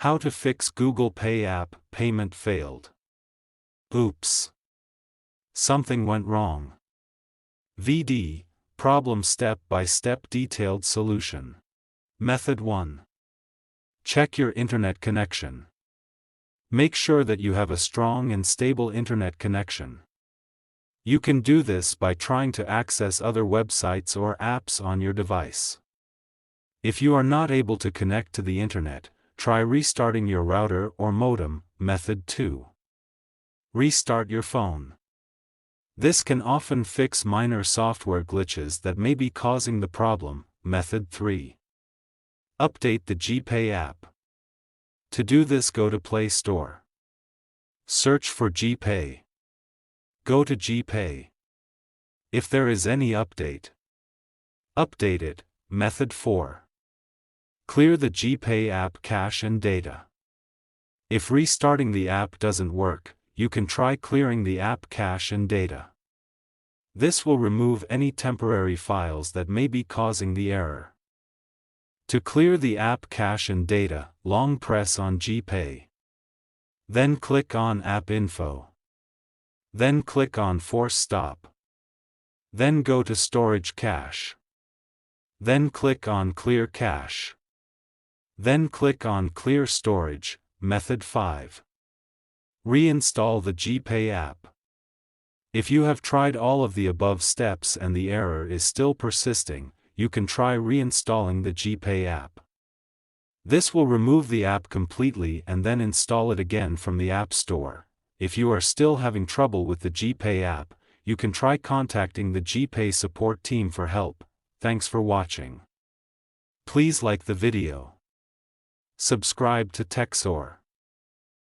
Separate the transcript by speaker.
Speaker 1: How to fix Google Pay app payment failed. Oops. Something went wrong. VD, problem step-by-step detailed solution. Method 1. Check your internet connection. Make sure that you have a strong and stable internet connection. You can do this by trying to access other websites or apps on your device. If you are not able to connect to the internet, try restarting your router or modem. Method 2. Restart your phone. This can often fix minor software glitches that may be causing the problem. Method 3. Update the GPay app. To do this, go to Play Store. Search for GPay. Go to GPay. If there is any update, update it. Method 4. Clear the GPay app cache and data. If restarting the app doesn't work, you can try clearing the app cache and data. This will remove any temporary files that may be causing the error. To clear the app cache and data, long press on GPay. Then click on App Info. Then click on Force Stop. Then go to Storage Cache. Then click on Clear Cache. Then click on Clear Storage. Method 5. Reinstall the GPay app. If you have tried all of the above steps and the error is still persisting, you can try reinstalling the GPay app. This will remove the app completely and then install it again from the App Store. If you are still having trouble with the GPay app, you can try contacting the GPay support team for help. Thanks for watching. Please like the video. Subscribe to TechSor.